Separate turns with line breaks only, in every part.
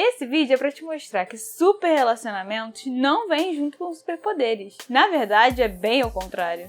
Esse vídeo é pra te mostrar que super relacionamentos não vêm junto com superpoderes. Na verdade, é bem ao contrário.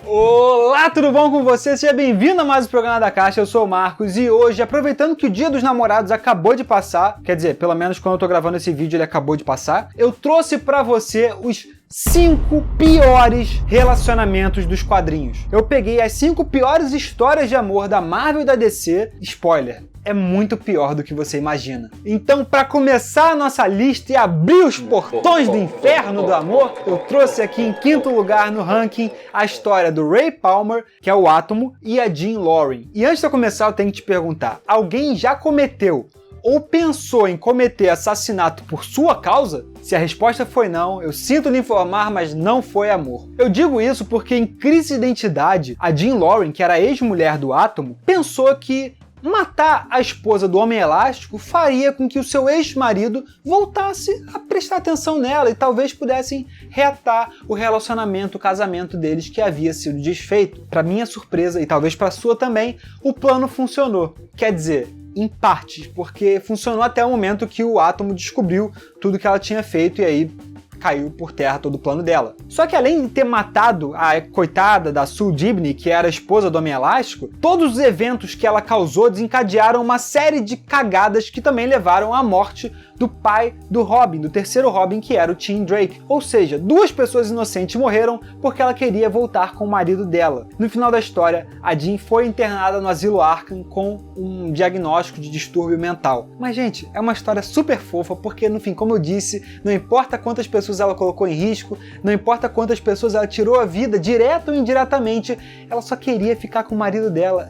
Olá, tudo bom com você? Seja bem-vindo a mais um programa da Caixa, eu sou o Marcos e hoje, aproveitando que o Dia dos Namorados acabou de passar, quer dizer, pelo menos quando eu tô gravando esse vídeo ele acabou de passar, eu trouxe pra você os 5 piores relacionamentos dos quadrinhos. Eu peguei as 5 piores histórias de amor da Marvel e da DC, spoiler, é muito pior do que você imagina. Então, para começar a nossa lista e abrir os portões do inferno do amor, eu trouxe aqui em quinto lugar no ranking a história do Ray Palmer, que é o Átomo, e a Jean Loring. E antes de eu começar, eu tenho que te perguntar, alguém já cometeu ou pensou em cometer assassinato por sua causa? Se a resposta foi não, eu sinto lhe informar, mas não foi amor. Eu digo isso porque em Crise de Identidade, a Jean Loring, que era a ex-mulher do Átomo, pensou que matar a esposa do Homem Elástico faria com que o seu ex-marido voltasse a prestar atenção nela e talvez pudessem reatar o relacionamento, o casamento deles que havia sido desfeito. Para minha surpresa, e talvez para sua também, o plano funcionou. Quer dizer, em partes, porque funcionou até o momento que o Átomo descobriu tudo que ela tinha feito e aí caiu por terra todo o plano dela. Só que além de ter matado a coitada da Sue Dibney, que era a esposa do Homem Elástico, todos os eventos que ela causou desencadearam uma série de cagadas que também levaram à morte do pai do Robin, do terceiro Robin, que era o Tim Drake. Ou seja, 2 pessoas inocentes morreram porque ela queria voltar com o marido dela. No final da história, a Jean foi internada no asilo Arkham com um diagnóstico de distúrbio mental. Mas, gente, é uma história super fofa porque, no fim, como eu disse, não importa quantas pessoas ela colocou em risco, não importa quantas pessoas ela tirou a vida, direta ou indiretamente, ela só queria ficar com o marido dela.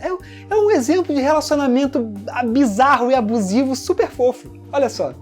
É um exemplo de relacionamento bizarro e abusivo super fofo. Olha só.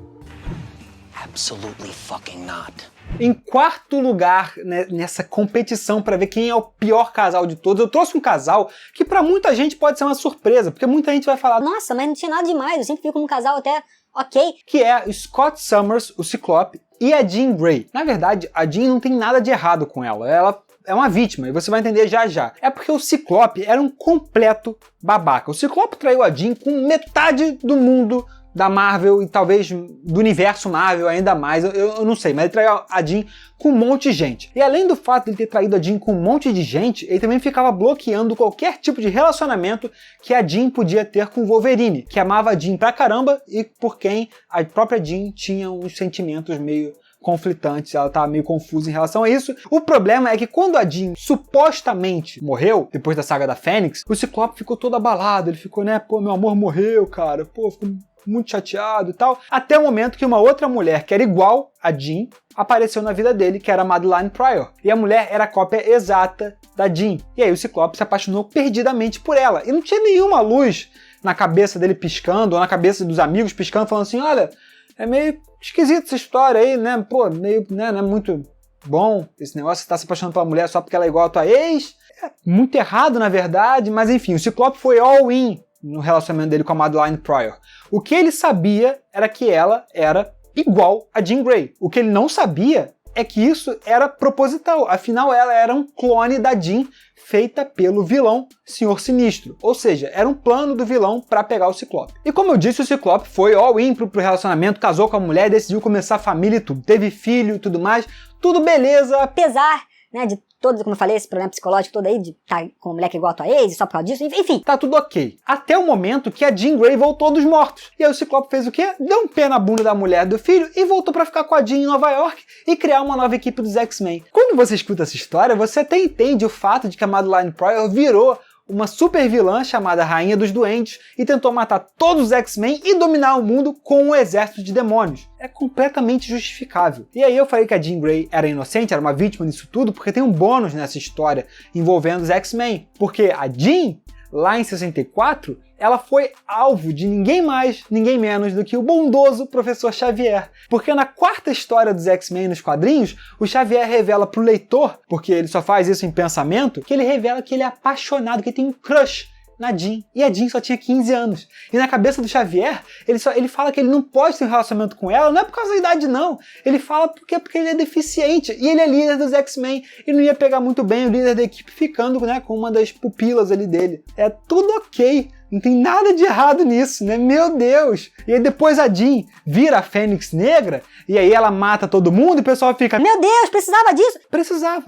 Absolutely fucking not.
Em quarto lugar, né, nessa competição para ver quem é o pior casal de todos, eu trouxe um casal que para muita gente pode ser uma surpresa, porque muita gente vai falar,
nossa, mas não tinha nada demais, eu sempre vi como um casal até ok.
Que é o Scott Summers, o Ciclope, e a Jean Grey. Na verdade, a Jean não tem nada de errado com ela, ela é uma vítima, e você vai entender já já. É porque o Ciclope era um completo babaca. O Ciclope traiu a Jean com metade do mundo da Marvel e talvez do universo Marvel ainda mais, eu não sei, mas ele traiu a Jean com um monte de gente. E além do fato de ele ter traído a Jean com um monte de gente, ele também ficava bloqueando qualquer tipo de relacionamento que a Jean podia ter com o Wolverine, que amava a Jean pra caramba e por quem a própria Jean tinha uns sentimentos meio conflitantes, ela tava meio confusa em relação a isso. O problema é que quando a Jean supostamente morreu, depois da saga da Fênix, o Ciclope ficou todo abalado, ele ficou, né, pô, meu amor morreu, cara, pô, ficou muito chateado e tal, até o momento que uma outra mulher que era igual a Jean apareceu na vida dele, que era a Madeline Pryor. E a mulher era a cópia exata da Jean. E aí o Ciclope se apaixonou perdidamente por ela. E não tinha nenhuma luz na cabeça dele piscando, ou na cabeça dos amigos piscando, falando assim, olha, é meio esquisito essa história aí, né? Pô, meio, né, não é muito bom esse negócio, você tá se apaixonando pela mulher só porque ela é igual a tua ex. É muito errado, na verdade, mas enfim, o Ciclope foi all in no relacionamento dele com a Madeline Pryor. O que ele sabia era que ela era igual a Jean Grey. O que ele não sabia é que isso era proposital. Afinal, ela era um clone da Jean feita pelo vilão Senhor Sinistro. Ou seja, era um plano do vilão para pegar o Ciclope. E como eu disse, o Ciclope foi all in pro relacionamento, casou com a mulher, decidiu começar a família e tudo. Teve filho e tudo mais. Tudo beleza.
Apesar, né, de todo, como eu falei, esse problema psicológico todo aí, de estar com uma mulher que é igual a tua ex, só por causa disso, enfim.
Tá tudo ok. Até o momento que a Jean Grey voltou dos mortos. E aí o Ciclope fez o quê? Deu um pé na bunda da mulher do filho e voltou pra ficar com a Jean em Nova York e criar uma nova equipe dos X-Men. Quando você escuta essa história, você até entende o fato de que a Madeline Pryor virou uma super vilã chamada Rainha dos Duendes e tentou matar todos os X-Men e dominar o mundo com um exército de demônios. É completamente justificável. E aí eu falei que a Jean Grey era inocente, era uma vítima disso tudo, porque tem um bônus nessa história envolvendo os X-Men. Porque a Jean, lá em 64, ela foi alvo de ninguém mais, ninguém menos do que o bondoso Professor Xavier. Porque na quarta história dos X-Men nos quadrinhos, o Xavier revela pro leitor, porque ele só faz isso em pensamento, que ele revela que ele é apaixonado, que ele tem um crush na Jean. E a Jean só tinha 15 anos. E na cabeça do Xavier, ele fala que ele não pode ter um relacionamento com ela, não é por causa da idade não. Ele fala porque ele é deficiente. E ele é líder dos X-Men. E não ia pegar muito bem o líder da equipe ficando, né, com uma das pupilas ali dele. É tudo ok. Não tem nada de errado nisso, né? Meu Deus! E aí depois a Jean vira a Fênix Negra, e aí ela mata todo mundo e o pessoal fica...
Meu Deus, precisava disso?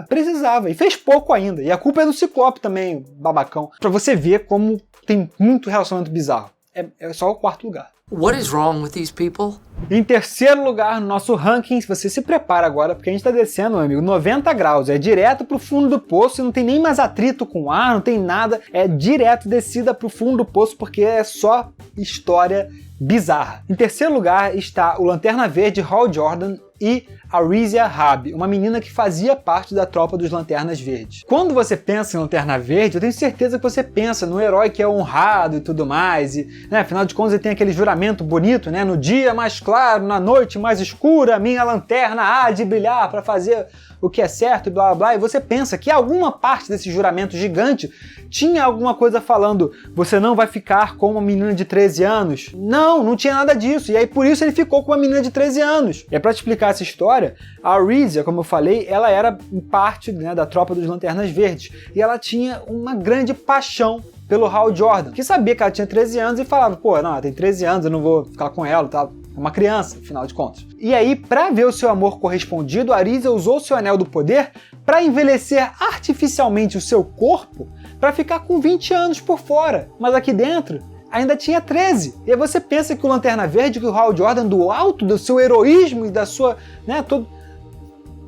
Precisava. E fez pouco ainda. E a culpa é do Ciclope também, babacão. Pra você ver como tem muito relacionamento bizarro. É só o quarto lugar.
What is wrong with these people?
Em terceiro lugar no nosso ranking, você se prepara agora, porque a gente tá descendo, meu amigo, 90 graus. É direto pro fundo do poço e não tem nem mais atrito com o ar, não tem nada. É direto descida pro fundo do poço, porque é só história bizarra. Em terceiro lugar está o Lanterna Verde Hal Jordan e a Arisia Rabi, uma menina que fazia parte da tropa dos Lanternas Verdes. Quando você pensa em Lanterna Verde, eu tenho certeza que você pensa no herói que é honrado e tudo mais, e, né, afinal de contas ele tem aquele juramento bonito, né, no dia mais claro, na noite mais escura, minha lanterna há de brilhar para fazer o que é certo e blá blá blá, e você pensa que alguma parte desse juramento gigante tinha alguma coisa falando, você não vai ficar com uma menina de 13 anos. Não tinha nada disso, e aí por isso ele ficou com uma menina de 13 anos. E é pra te explicar essa história, a Arisia, como eu falei, ela era parte, né, da tropa dos Lanternas Verdes, e ela tinha uma grande paixão pelo Hal Jordan, que sabia que ela tinha 13 anos e falava, pô, não, ela tem 13 anos, eu não vou ficar com ela, tá? É uma criança, afinal de contas. E aí, pra ver o seu amor correspondido, a Arisia usou seu anel do poder pra envelhecer artificialmente o seu corpo pra ficar com 20 anos por fora. Mas aqui dentro, ainda tinha 13. E aí você pensa que o Lanterna Verde, que o Hal Jordan, do alto do seu heroísmo e da sua, né,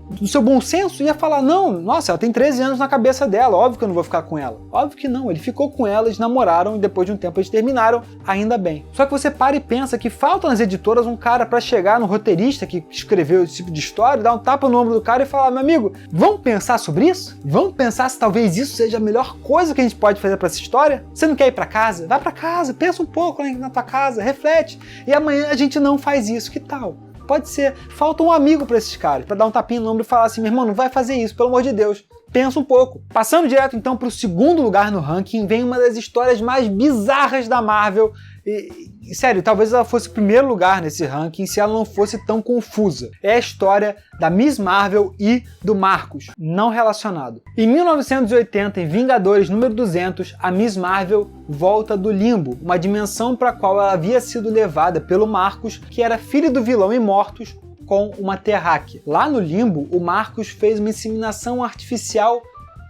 do seu bom senso, ia falar, não, nossa, ela tem 13 anos na cabeça dela, óbvio que eu não vou ficar com ela. Óbvio que não, ele ficou com ela, eles namoraram e depois de um tempo eles terminaram, ainda bem. Só que você para e pensa que falta nas editoras um cara pra chegar no roteirista que escreveu esse tipo de história, dar um tapa no ombro do cara e falar, meu amigo, vamos pensar sobre isso? Vamos pensar se talvez isso seja a melhor coisa que a gente pode fazer pra essa história? Você não quer ir pra casa? Vai pra casa, pensa um pouco na tua casa, reflete, e amanhã a gente não faz isso, que tal? Pode ser. Falta um amigo pra esses caras, pra dar um tapinha no ombro e falar assim, meu irmão, não vai fazer isso, pelo amor de Deus. Pensa um pouco. Passando direto então pro segundo lugar no ranking, vem uma das histórias mais bizarras da Marvel. E sério, talvez ela fosse o primeiro lugar nesse ranking se ela não fosse tão confusa. É a história da Miss Marvel e do Marcos, não relacionado. Em 1980, em Vingadores número 200, a Miss Marvel volta do limbo, uma dimensão para a qual ela havia sido levada pelo Marcos, que era filho do vilão Imortus, com uma terráquea. Lá no limbo, o Marcos fez uma inseminação artificial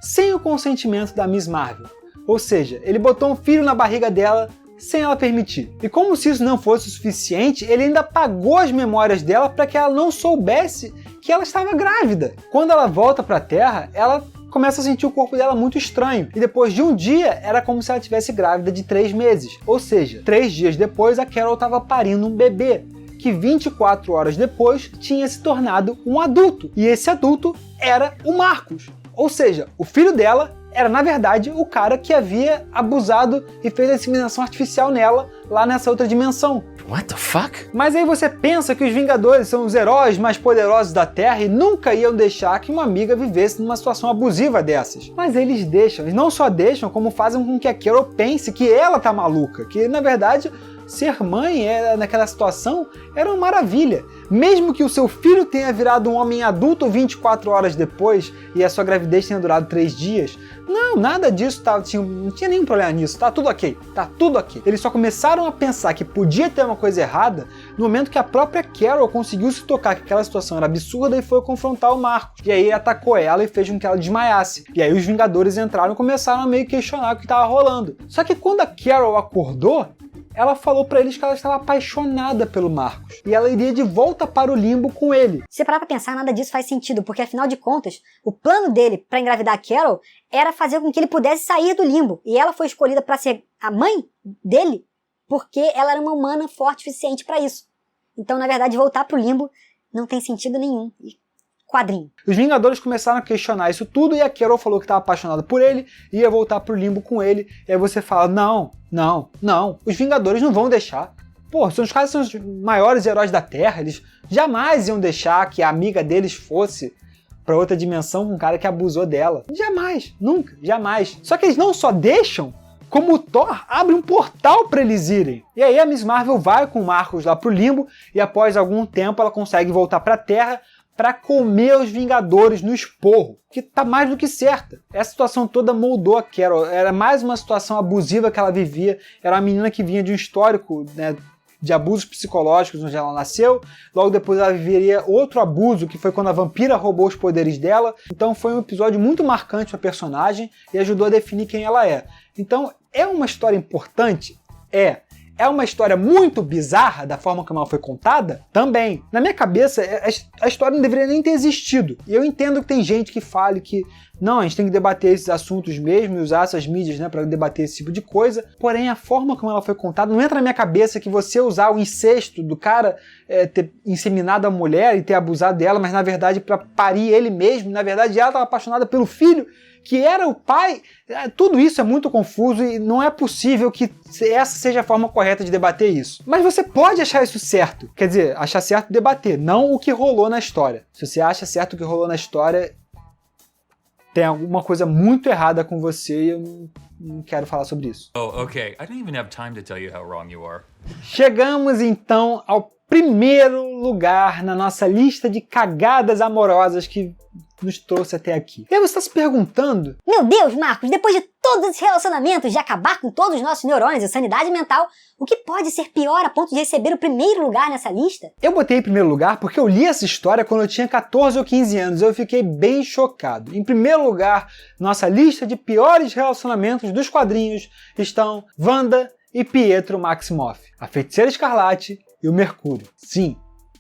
sem o consentimento da Miss Marvel. Ou seja, ele botou um filho na barriga dela sem ela permitir. E como se isso não fosse o suficiente, ele ainda apagou as memórias dela para que ela não soubesse que ela estava grávida. Quando ela volta para a Terra, ela começa a sentir o corpo dela muito estranho. E depois de um dia, era como se ela estivesse grávida de 3 meses. Ou seja, 3 dias depois, a Carol estava parindo um bebê, que 24 horas depois tinha se tornado um adulto. E esse adulto era o Marcos. Ou seja, o filho dela era, na verdade, o cara que havia abusado e fez a inseminação artificial nela, lá nessa outra dimensão.
What the fuck?
Mas aí você pensa que os Vingadores são os heróis mais poderosos da Terra e nunca iam deixar que uma amiga vivesse numa situação abusiva dessas. Mas eles deixam, eles não só deixam, como fazem com que a Carol pense que ela tá maluca, que na verdade ser mãe naquela situação era uma maravilha. Mesmo que o seu filho tenha virado um homem adulto 24 horas depois e a sua gravidez tenha durado 3 dias, não, nada disso, não tinha nenhum problema nisso, tá tudo ok, tá tudo ok. Eles só começaram a pensar que podia ter uma coisa errada no momento que a própria Carol conseguiu se tocar que aquela situação era absurda e foi confrontar o Marcos. E aí ele atacou ela e fez com que ela desmaiasse. E aí os Vingadores entraram e começaram a meio questionar o que estava rolando. Só que quando a Carol acordou, ela falou pra eles que ela estava apaixonada pelo Marcos e ela iria de volta para o limbo com ele.
Se parar pra pensar, nada disso faz sentido, porque afinal de contas, o plano dele pra engravidar a Carol era fazer com que ele pudesse sair do limbo. E ela foi escolhida pra ser a mãe dele porque ela era uma humana forte o suficiente pra isso. Então, na verdade, voltar pro limbo não tem sentido nenhum. Quadrinho.
Os Vingadores começaram a questionar isso tudo e a Carol falou que estava apaixonada por ele e ia voltar pro limbo com ele. E aí você fala, não, os Vingadores não vão deixar. Pô, os caras são os maiores heróis da Terra, eles jamais iam deixar que a amiga deles fosse pra outra dimensão com um cara que abusou dela. Jamais, nunca, jamais. Só que eles não só deixam, como o Thor abre um portal para eles irem. E aí a Miss Marvel vai com o Marcos lá pro limbo e após algum tempo ela consegue voltar pra Terra para comer os Vingadores no esporro, que tá mais do que certa. Essa situação toda moldou a Carol, era mais uma situação abusiva que ela vivia, era uma menina que vinha de um histórico, né, de abusos psicológicos onde ela nasceu, logo depois ela viveria outro abuso, que foi quando a vampira roubou os poderes dela, então foi um episódio muito marcante para a personagem e ajudou a definir quem ela é. Então é uma história importante? É uma história muito bizarra da forma como ela foi contada? Também. Na minha cabeça, a história não deveria nem ter existido. E eu entendo que tem gente que fale que não, a gente tem que debater esses assuntos mesmo e usar essas mídias, né, para debater esse tipo de coisa. Porém, a forma como ela foi contada, não entra na minha cabeça que você usar o incesto do cara ter inseminado a mulher e ter abusado dela, mas na verdade para parir ele mesmo, na verdade ela estava apaixonada pelo filho, que era o pai. Tudo isso é muito confuso e não é possível que essa seja a forma correta de debater isso. Mas você pode achar isso certo. Quer dizer, achar certo debater, não o que rolou na história. Se você acha certo o que rolou na história, tem alguma coisa muito errada com você e eu não quero falar sobre isso.
Oh, okay. I don't even have time to tell you how wrong you are.
Chegamos então ao primeiro lugar na nossa lista de cagadas amorosas que nos trouxe até aqui. E aí você está se perguntando...
Meu Deus, Marcos, depois de todos esses relacionamentos, de acabar com todos os nossos neurônios e sanidade mental, o que pode ser pior a ponto de receber o primeiro lugar nessa lista?
Eu botei em primeiro lugar porque eu li essa história quando eu tinha 14 ou 15 anos. Eu fiquei bem chocado. Em primeiro lugar, nossa lista de piores relacionamentos dos quadrinhos estão Wanda e Pietro Maximoff, a Feiticeira Escarlate e o Mercúrio. Sim,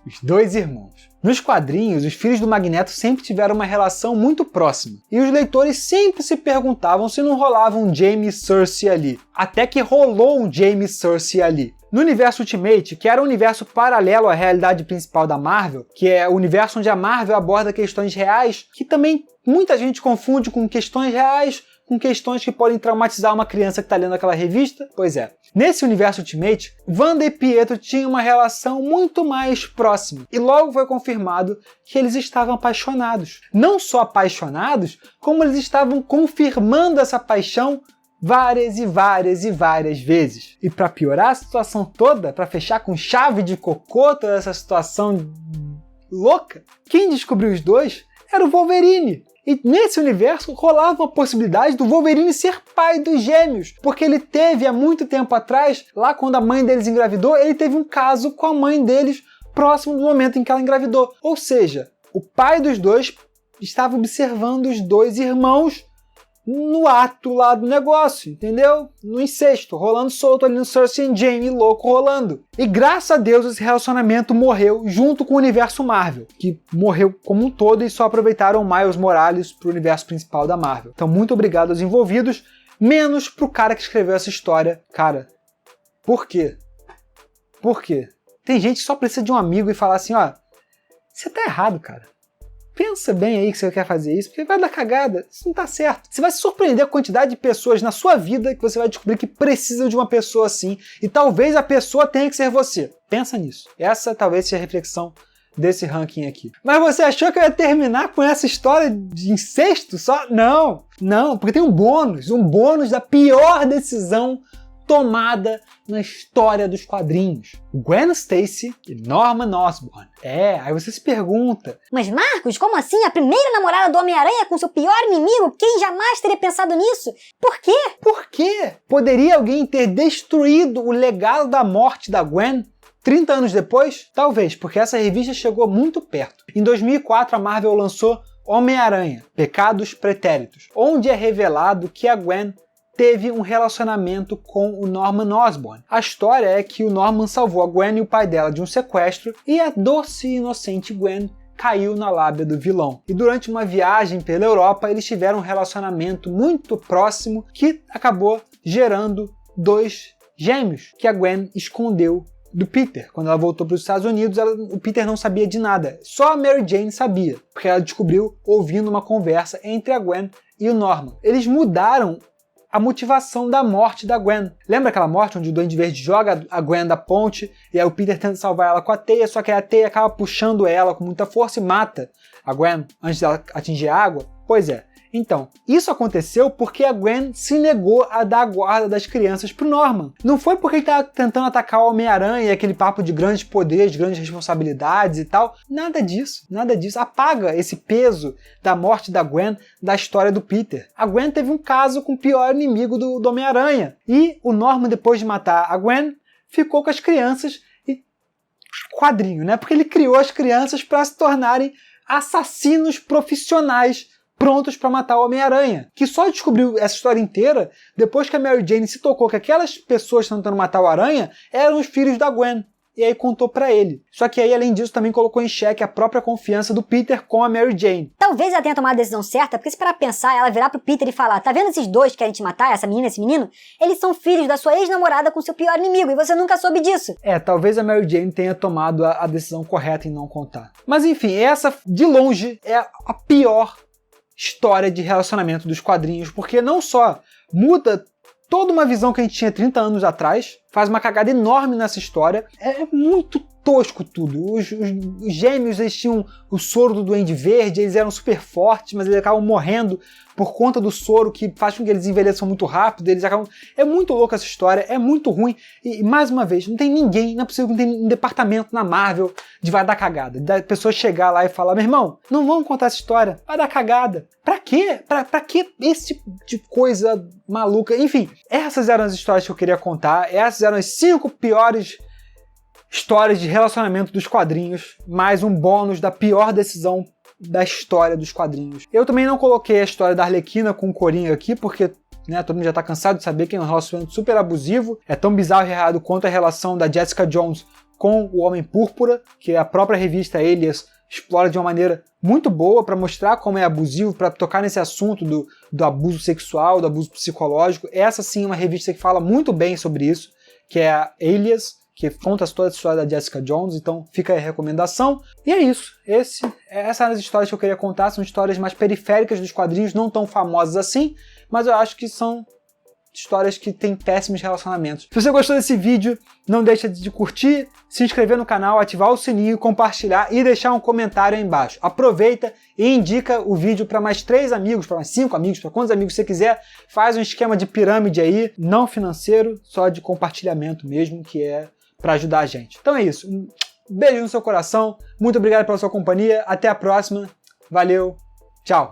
os dois irmãos. Nos quadrinhos, os filhos do Magneto sempre tiveram uma relação muito próxima, e os leitores sempre se perguntavam se não rolava um Jaime e Cersei ali. Até que rolou um Jaime e Cersei ali. No universo Ultimate, que era um universo paralelo à realidade principal da Marvel, que é o universo onde a Marvel aborda questões reais, que também muita gente confunde com questões reais, com questões que podem traumatizar uma criança que está lendo aquela revista? Pois é. Nesse universo Ultimate, Wanda e Pietro tinham uma relação muito mais próxima, e logo foi confirmado que eles estavam apaixonados. Não só apaixonados, como eles estavam confirmando essa paixão várias e várias e várias vezes. E para piorar a situação toda, para fechar com chave de cocô toda essa situação louca, quem descobriu os dois era o Wolverine. E nesse universo rolava a possibilidade do Wolverine ser pai dos gêmeos, porque ele teve há muito tempo atrás, lá quando a mãe deles engravidou, ele teve um caso com a mãe deles próximo do momento em que ela engravidou. Ou seja, o pai dos dois estava observando os dois irmãos no ato lá do negócio, entendeu? No incesto, rolando solto ali no Cersei e Jaime, louco rolando. E graças a Deus esse relacionamento morreu junto com o universo Marvel, que morreu como um todo e só aproveitaram Miles Morales pro universo principal da Marvel. Então muito obrigado aos envolvidos, menos pro cara que escreveu essa história. Cara, por quê? Por quê? Tem gente que só precisa de um amigo e falar assim, ó, você tá errado, cara. Pensa bem aí que você quer fazer isso, porque vai dar cagada, isso não tá certo. Você vai se surpreender com a quantidade de pessoas na sua vida que você vai descobrir que precisam de uma pessoa assim, e talvez a pessoa tenha que ser você. Pensa nisso. Essa talvez seja a reflexão desse ranking aqui. Mas você achou que eu ia terminar com essa história de incesto só? Não, não, porque tem um bônus da pior decisão tomada na história dos quadrinhos. Gwen Stacy e Norman Osborn. Aí você se pergunta...
Mas Marcos, como assim? A primeira namorada do Homem-Aranha com seu pior inimigo? Quem jamais teria pensado nisso? Por quê?
Por quê? Poderia alguém ter destruído o legado da morte da Gwen 30 anos depois? Talvez, porque essa revista chegou muito perto. Em 2004, a Marvel lançou Homem-Aranha, Pecados Pretéritos, onde é revelado que a Gwen teve um relacionamento com o Norman Osborn. A história é que o Norman salvou a Gwen e o pai dela de um sequestro e a doce e inocente Gwen caiu na lábia do vilão. E durante uma viagem pela Europa, eles tiveram um relacionamento muito próximo que acabou gerando 2 gêmeos que a Gwen escondeu do Peter. Quando ela voltou para os Estados Unidos, o Peter não sabia de nada. Só a Mary Jane sabia, porque ela descobriu ouvindo uma conversa entre a Gwen e o Norman. Eles mudaram a motivação da morte da Gwen. Lembra aquela morte onde o Duende Verde joga a Gwen da ponte e aí o Peter tenta salvar ela com a teia, só que a teia acaba puxando ela com muita força e mata a Gwen antes dela atingir a água? Pois é, Então, isso aconteceu porque a Gwen se negou a dar a guarda das crianças pro Norman. Não foi porque ele estava tentando atacar o Homem-Aranha e aquele papo de grandes poderes, grandes responsabilidades e tal. Nada disso, nada disso. Apaga esse peso da morte da Gwen da história do Peter. A Gwen teve um caso com o pior inimigo do Homem-Aranha. E o Norman, depois de matar a Gwen, ficou com as crianças e quadrinho, né? Porque ele criou as crianças para se tornarem assassinos profissionais prontos para matar o Homem-Aranha, que só descobriu essa história inteira depois que a Mary Jane se tocou que aquelas pessoas tentando matar o Aranha eram os filhos da Gwen. E aí contou pra ele. Só que aí, além disso, também colocou em xeque a própria confiança do Peter com a Mary Jane.
Talvez ela tenha tomado a decisão certa, porque se parar pra pensar, ela virar pro Peter e falar: tá vendo esses dois que querem te matar, essa menina e esse menino? Eles são filhos da sua ex-namorada com seu pior inimigo, e você nunca soube disso.
Talvez a Mary Jane tenha tomado a decisão correta em não contar. Mas enfim, essa, de longe, é a pior história de relacionamento dos quadrinhos, porque não só muda toda uma visão que a gente tinha 30 anos atrás, faz uma cagada enorme nessa história, é muito tosco tudo. Os gêmeos, eles tinham o soro do Duende Verde, eles eram super fortes, mas eles acabam morrendo por conta do soro, que faz com que eles envelheçam muito rápido, eles acabam... É muito louca essa história, é muito ruim, e mais uma vez, não tem ninguém, não é possível que não tenha um departamento na Marvel de vai dar cagada, da pessoa chegar lá e falar: meu irmão, não vamos contar essa história, vai dar cagada. Pra quê? Pra que esse tipo de coisa maluca? Enfim, essas eram as histórias que eu queria contar, essas eram as 5 piores histórias de relacionamento dos quadrinhos, mais um bônus da pior decisão da história dos quadrinhos. Eu também não coloquei a história da Arlequina com o Coringa aqui, porque todo mundo já tá cansado de saber que é um relacionamento super abusivo, é tão bizarro e errado quanto a relação da Jessica Jones com o Homem Púrpura, que a própria revista Alias explora de uma maneira muito boa para mostrar como é abusivo, para tocar nesse assunto do abuso sexual, do abuso psicológico. Essa sim é uma revista que fala muito bem sobre isso, que é a Alias, que conta toda a história da Jessica Jones, então fica aí a recomendação. E é isso. Essas são as histórias que eu queria contar, são histórias mais periféricas dos quadrinhos, não tão famosas assim, mas eu acho que são histórias que têm péssimos relacionamentos. Se você gostou desse vídeo, não deixa de curtir, se inscrever no canal, ativar o sininho, compartilhar e deixar um comentário aí embaixo. Aproveita e indica o vídeo para mais 3 amigos, para mais 5 amigos, para quantos amigos você quiser. Faz um esquema de pirâmide aí, não financeiro, só de compartilhamento mesmo, que é para ajudar a gente. Então é isso. Um beijo no seu coração. Muito obrigado pela sua companhia. Até a próxima. Valeu. Tchau.